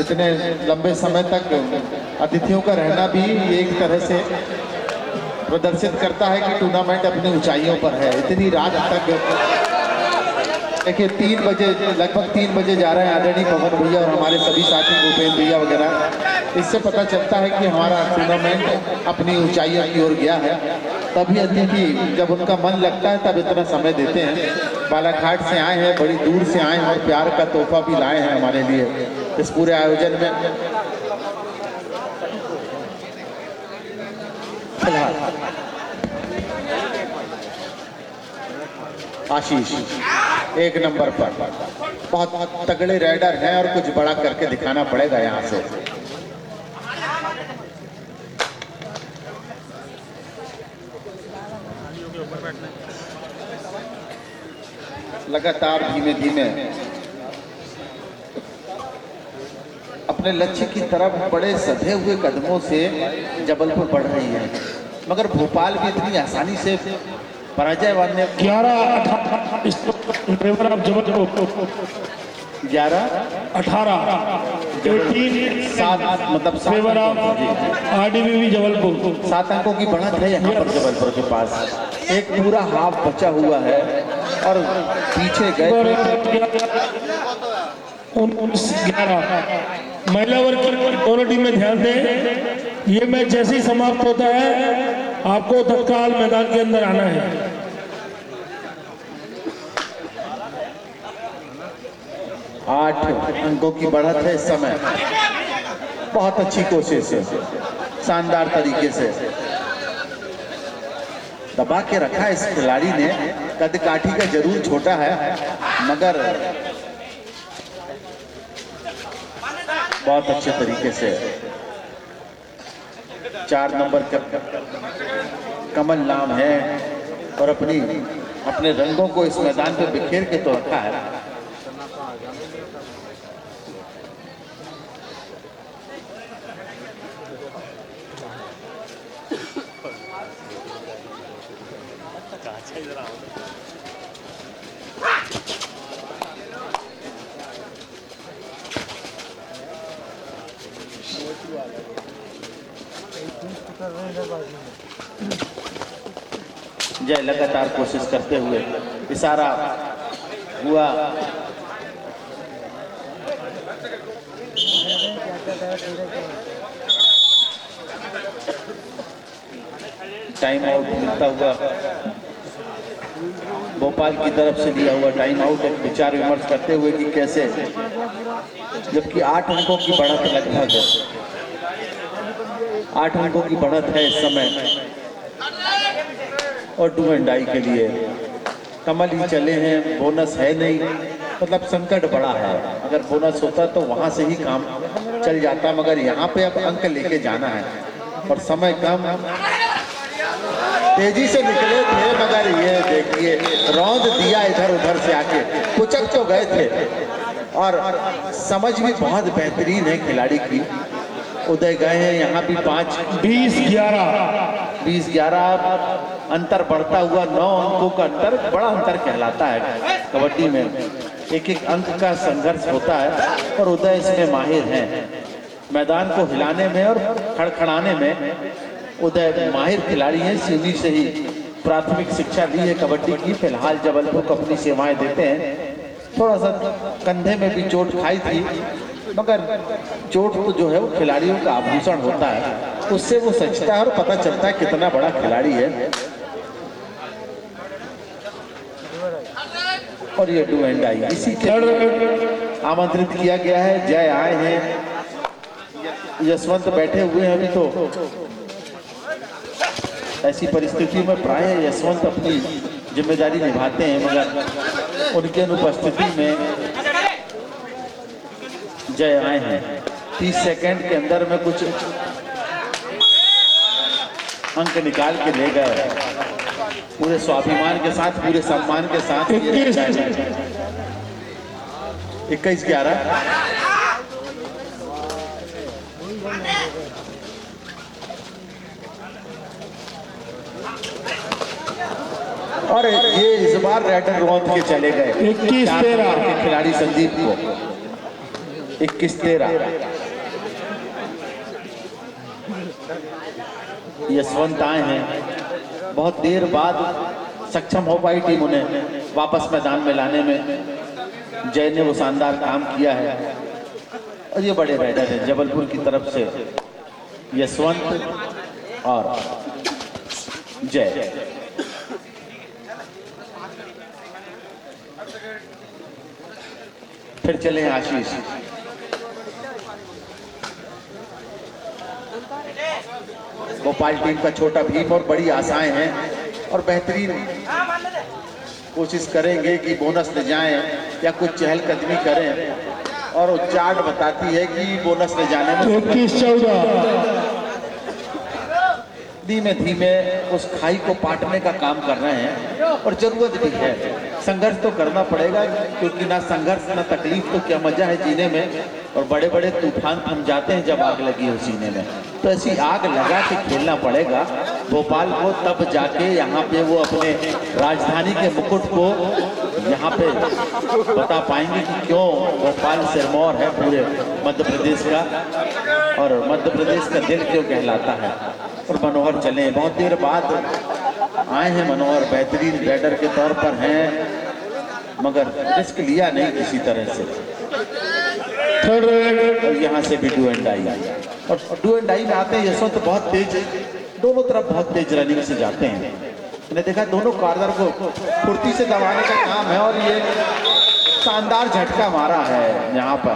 इतने लंबे समय तक अतिथियों का रहना भी एक तरह से प्रदर्शित करता है कि टूर्नामेंट अपनी ऊंचाइयों पर है। इतनी रात तक देखिए 3 बजे, लगभग 3 बजे जा रहे हैं आदरणीय पवन भैया और हमारे सभी साथी भूपेंद्र भैया वगैरह। इससे पता चलता है कि हमारा टूर्नामेंट अपनी ऊंचाइयों की ओर गया है। तभी अतिथि जब उनका मन लगता है तब इतना समय देते हैं। बालाघाट से आए हैं, बड़ी दूर से आए हैं और प्यार का तोहफा भी लाए हैं हमारे लिए इस पूरे आयोजन में। फिलहाल आशीष 1 नंबर पर, बहुत तगड़े राइडर हैं और कुछ बड़ा करके दिखाना पड़ेगा यहाँ से। लगातार धीमे धीमे अपने लक्ष्य की तरफ बड़े सधे हुए कदमों से जबलपुर बढ़ रही है, मगर भोपाल भी इतनी आसानी से पराजय वाले 11-18 मतलब 7 जबलपुर 7 अंकों की बढ़त है यहाँ पर जबलपुर के पास। एक पूरा हाफ बचा हुआ है और पीछे गए 19-11 महिला वर्ग की दोनों टीमें ध्यान दें। ये मैच जैसे ही समाप्त होता है आपको तत्काल मैदान के अंदर आना है। 8 अंकों की बढ़त है इस समय। बहुत अच्छी कोशिश है, शानदार तरीके से दबा के रखा है इस खिलाड़ी ने। कद काठी का जरूर छोटा है मगर बहुत अच्छे तरीके से 4 नंबर का कमल नाम है और अपने रंगों को इस मैदान पे बिखेर के तो रखा है। जय लगातार कोशिश करते हुए इशारा हुआ। टाइम आउट मिलता हुआ भोपाल की तरफ से दिया हुआ टाइम आउट। एक विचार विमर्श करते हुए कि कैसे, जबकि 8 अंकों की बढ़त लगभग 8 अंकों की बढ़त है इस समय और डू एंड डाई के लिए कमल ही चले हैं। बोनस है नहीं, मतलब संकट बड़ा है। अगर बोनस होता तो वहां से ही काम चल जाता, मगर यहाँ पे अब अंक लेके जाना है और समय कम। तेजी से निकले थे मगर ये देखिए रौंद दिया इधर उधर से आके, कुचक तो गए थे और समझ भी बहुत बेहतरीन है खिलाड़ी की। उदय गए हैं यहाँ भी 20-11 अंतर बढ़ता हुआ 9 अंकों का अंतर बड़ा अंतर कहलाता है कबड्डी में। एक एक अंक का संघर्ष होता है और उदय इसमें माहिर हैं। मैदान को हिलाने में और खड़खड़ाने में उदय माहिर खिलाड़ी हैं। सिवनी से ही प्राथमिक शिक्षा ली है कबड्डी की। फिलहाल जबलपुर को अपनी सेवाएं देते हैं। थोड़ा सा कंधे में भी चोट खाई थी, मगर चोट तो जो है वो खिलाड़ियों का आभूषण होता है, उससे वो सचता है और पता चलता है कितना बड़ा खिलाड़ी है। और ये डू एंड डाई इसी के आमंत्रित किया गया है। जय आए हैं, यशवंत बैठे हुए हैं। अभी तो ऐसी परिस्थितियों में प्राय यशवंत अपनी जिम्मेदारी निभाते हैं, मगर उनकी अनुपस्थिति में जय आए हैं। 30 सेकंड के अंदर में कुछ अंक निकाल के ले गए पूरे स्वाभिमान के साथ, पूरे सम्मान के साथ। 21-11 और ये इस बार रेडर रौंद के चले गए 21-13 के खिलाड़ी संदीप को। 21-13 यशवंत आए हैं। बहुत देर बाद सक्षम हो पाई टीम उन्हें वापस मैदान में लाने में। जय ने वो शानदार काम किया है और ये बड़े राइडर हैं जबलपुर की तरफ से यशवंत और जय। फिर चले आशीष। भोपाल टीम का छोटा भीम और बड़ी आशाएं हैं और बेहतरीन कोशिश करेंगे कि बोनस ले जाएं या कुछ चहलकदमी करें और चार्ट बताती है कि बोनस ले जाने में 21-14 धीमे धीमे उस खाई को पाटने का काम कर रहे हैं और जरूरत भी है। संघर्ष तो करना पड़ेगा क्योंकि ना संघर्ष ना तकलीफ तो क्या मजा है जीने में। और बड़े बड़े तूफान थम जाते हैं जब आग लगी हो सीने में, तो ऐसी आग लगा के खेलना पड़ेगा भोपाल को, तब जाके यहाँ पे वो अपने राजधानी के मुकुट को यहाँ पे बता पाएंगे कि क्यों भोपाल सिरमौर है पूरे मध्य प्रदेश का और मध्य प्रदेश का दिल क्यों कहलाता है। और मनोहर चले, बहुत देर बाद आए हैं मनोहर, बेहतरीन राइडर के तौर पर हैं मगर रिस्क लिया नहीं किसी तरह से। और यहाँ से भी डू एंड डाई और डू एंड डाई में आते हैं यशवंत बहुत तेज, दोनों तरफ बहुत तेज रनिंग से जाते हैं। मैंने देखा दोनों कार्डर को फुर्ती से दबाने का काम है और ये शानदार झटका मारा है यहाँ पर।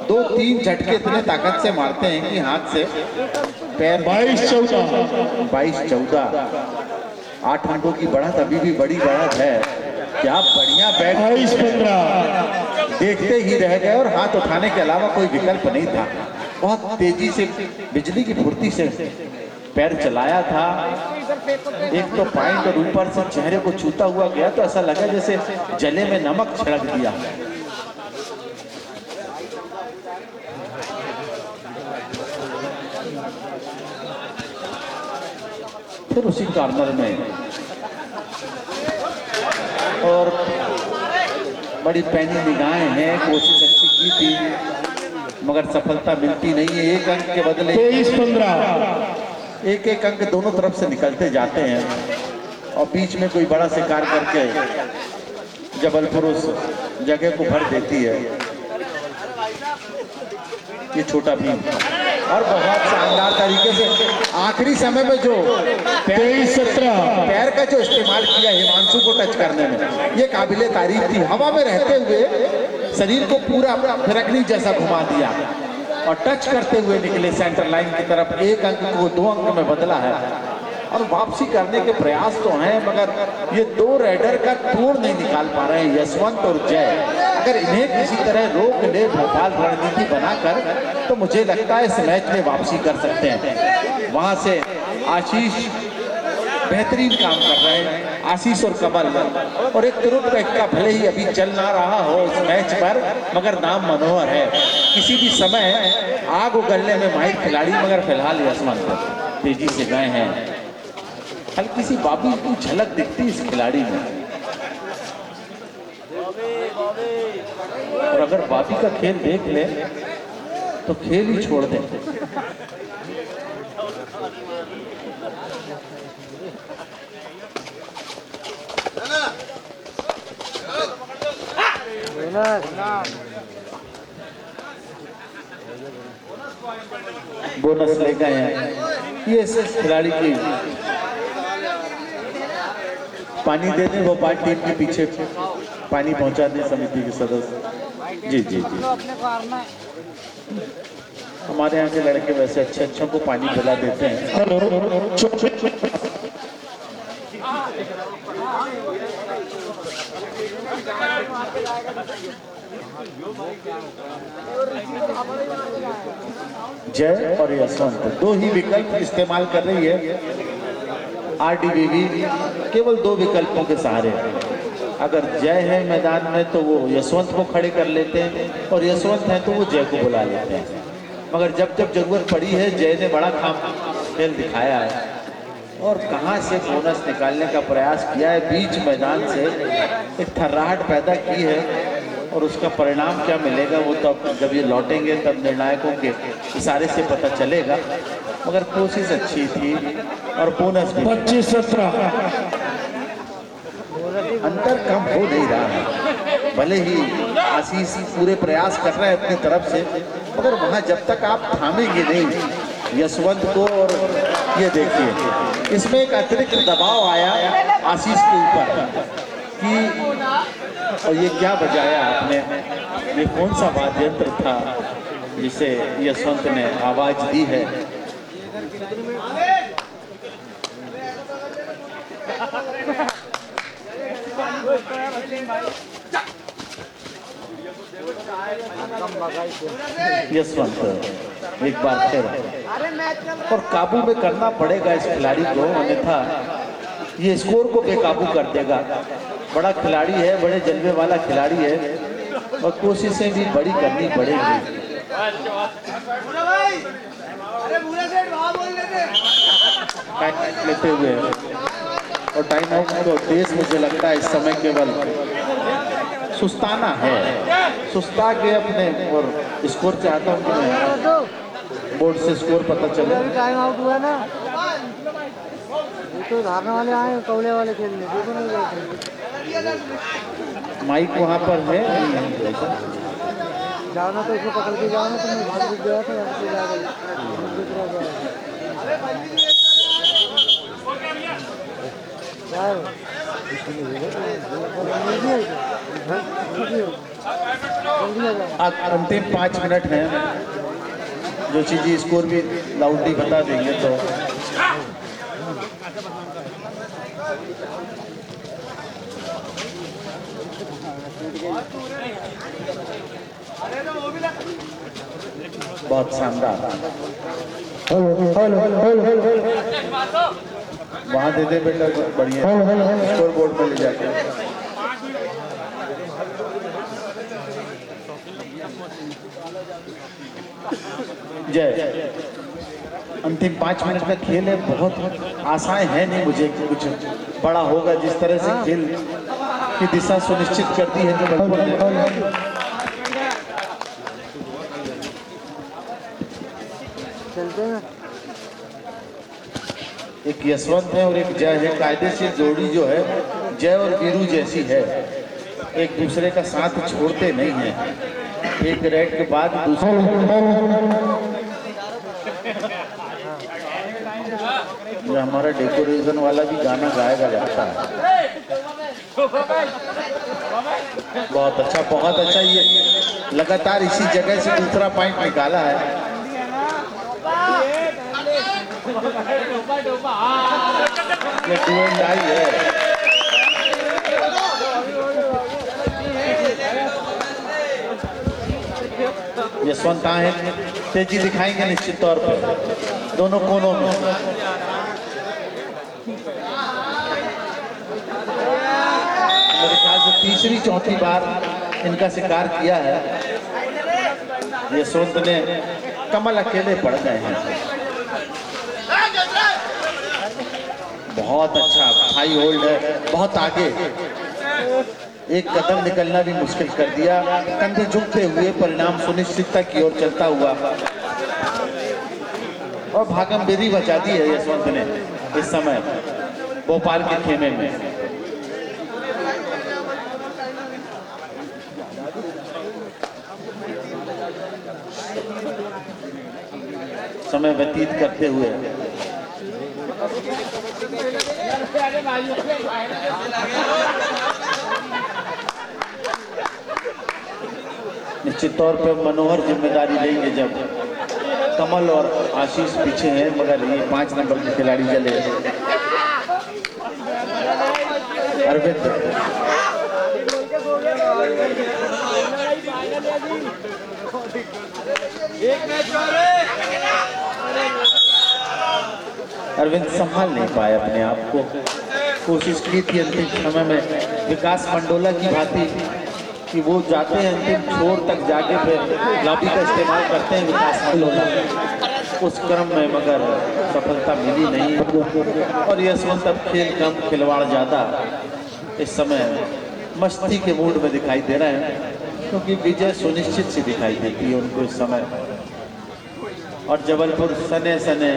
2-3 झटके इतने ताकत से मारते हैं कि हाथ से पैर 22-14 8 अंकों की बढ़त अभी भी बड़ी बढ़त है। क्या बढ़िया बैट 22-15 देखते ही रह गए और हाथ उठाने के अलावा कोई विकल्प नहीं था। बहुत तेजी से बिजली की फुर्ती से पैर चलाया था। एक तो पॉइंट और ऊपर से चेहरे को छूता हुआ गया तो ऐसा लगा जैसे जले में नमक छिड़क दिया। फिर उसी कॉर्नर में और बड़ी पैनी निगाहें हैं, कोशिश अच्छी की थी मगर सफलता मिलती नहीं है। एक अंक के बदले 23-15 एक अंक दोनों तरफ से निकलते जाते हैं और बीच में कोई बड़ा शिकार करके जबलपुर उस जगह को भर देती है। ये छोटा भीम और बहुत शानदार तरीके से आखिरी समय में जो 23-17 पैर का जो इस्तेमाल किया हिमांशु को टच करने में, ये काबिले तारीफ थी। हवा में रहते हुए शरीर को पूरा फिरकनी जैसा घुमा दिया और टच करते हुए निकले सेंटर लाइन की तरफ। 1 अंक को 2 अंक में बदला है और वापसी करने के प्रयास तो हैं मगर ये 2 राइडर का तोड़ नहीं निकाल पा रहे हैं यशवंत और जय। अगर इन्हें किसी तरह रोक ले भोपाल रणनीति बनाकर तो मुझे लगता है इस मैच में वापसी कर सकते हैं। वहां से आशीष बेहतरीन काम कर रहे हैं, आशीष और कमल। और एक तुरुप का भले ही अभी चल ना रहा हो इस मैच पर मगर नाम मनोहर है। किसी भी समय आग उगलने में माहिर खिलाड़ी मगर फिलहाल यशवंत तेजी से गए हैं। हल्की सी बाबी की झलक दिखती इस खिलाड़ी में और अगर बाबी का खेल देख ले तो खेल ही छोड़ दे। बोनस ले गए हैं ये खिलाड़ी की। पानी देने भोपाल टीम के पीछे पानी पहुंचाने समिति के सदस्य। जी जी जी, हमारे यहाँ के लड़के वैसे अच्छे को पानी पिला देते हैं। जय और यशवंत 2 ही विकल्प इस्तेमाल कर रही है आरडीबीवी, केवल 2 विकल्पों के सहारे। अगर जय है मैदान में तो वो यशवंत को खड़े कर लेते हैं और यशवंत है तो वो जय को बुला लेते हैं। मगर जब जब जरूरत पड़ी है जय ने बड़ा खेल दिखाया है और कहां से बोनस निकालने का प्रयास किया है। बीच मैदान से एक थर्राहट पैदा की है और उसका परिणाम क्या मिलेगा वो तब जब ये लौटेंगे तब निर्णायकों के इशारे से पता चलेगा। मगर कोशिश अच्छी थी और बोनस भी 25-17। अंतर कम हो नहीं रहा है। भले ही आशीष पूरे प्रयास कर रहे हैं अपनी तरफ से, मगर वहां जब तक आप थामेंगे नहीं यशवंत को। और ये देखिए इसमें एक अतिरिक्त दबाव आया आशीष के ऊपर कि और ये क्या बजाया आपने, ये कौन सा वाद्य यंत्र था जिसे यशवंत ने आवाज दी है। यशवंत एक बार फिर और काबू में करना पड़ेगा इस खिलाड़ी को, अन्यथा ये स्कोर को बेकाबू कर देगा। बड़ा खिलाड़ी है, बड़े जलवे वाला खिलाड़ी है और कोशिशें भी बड़ी करनी पड़ेगी। लेते हुए और टाइम आउट का उद्देश्य मुझे लगता है इस समय केवल सुस्ताना है, सुस्ता के अपने और स्कोर चाहता हूँ कि मैं बोर्ड से स्कोर पता चले। टाइम आउट हुआ ना, तो धारने वाले आए कौले वाले खेलने, देखो नहीं गए। माइक वहाँ पर है, जाना तो इसको पकड़ के जाओ ना, तो मैं भाग गया था यहाँ से अंतिम 5 मिनट हैं। जोशी जी स्कोर भी लाउडली बता देंगे तो बहुत शानदार। वहां दे दे बेटा, बढ़िया स्कोर बोर्ड पे ले जाके। जय, अंतिम 5 मिनट का खेल है, बहुत आशाएं हैं नहीं मुझे कि कुछ बड़ा होगा। जिस तरह से खेल की दिशा सुनिश्चित करती है जो चलते हैं। एक यशवंत है और एक जय है। कायदे से जोड़ी जो है जय और वीरू जैसी है, एक दूसरे का साथ छोड़ते नहीं है। एक रेड के बाद दूसरे जो हमारा डेकोरेशन वाला भी गाना गाएगा जाता है। बहुत अच्छा, बहुत अच्छा। ये लगातार इसी जगह से दूसरा पॉइंट निकाला है। ये 2 एंड डाई है। यशवंत आए तेजी दिखाएंगे निश्चित तौर पर दोनों कोनों में। मेरे ख्याल से तीसरी चौथी बार इनका शिकार किया है। यशवंत ने कमल अकेले पड़ गए हैं। बहुत अच्छा हाई होल्ड है, बहुत आगे, एक कदम निकलना भी मुश्किल कर दिया। कंधे झुकते हुए परिणाम सुनिश्चितता की ओर चलता हुआ और भागमबेरी बचा दी है यशवंत ने इस समय भोपाल के खेमे में। समय व्यतीत करते हुए निश्चित तौर पर मनोहर जिम्मेदारी लेंगे जब कमल और आशीष पीछे हैं, मगर ये 5 नंबर के खिलाड़ी चले। अरविंद अरविंद संभाल नहीं पाए अपने आप को। कोशिश की थी अंतिम समय में विकास मंडोला की भांति कि वो जाते हैं अंतिम छोर तक, जाके फिर लॉबी का इस्तेमाल करते हैं विकास मंडोला उस क्रम में, मगर सफलता मिली नहीं। और यशवंत अब खेल कम खिलवाड़ ज़्यादा इस समय मस्ती के मूड में दिखाई दे रहे हैं। क्योंकि विजय सुनिश्चित सी दिखाई देती है उनको इस समय, और जबलपुर सने सने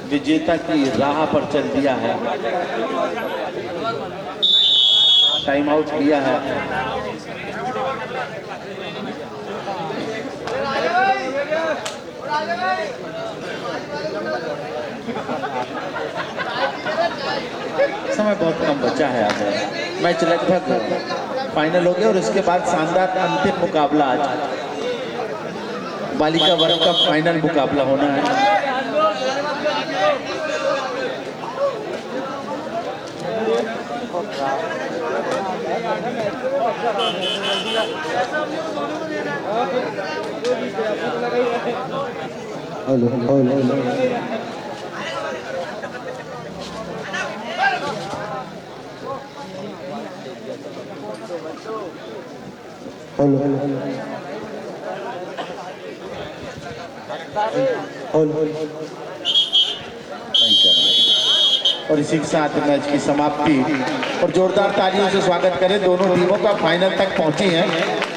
विजेता की राह पर चल दिया है। टाइम आउट लिया है। समय बहुत कम बचा है आज, मैच लगभग फाइनल हो गया और इसके बाद शानदार अंतिम मुकाबला आज बालिका वर्ग का फाइनल मुकाबला होना है। हेलो हेलो और इसी के साथ मैच की समाप्ति, और जोरदार तालियों से स्वागत करें दोनों टीमों का फाइनल तक पहुंची हैं।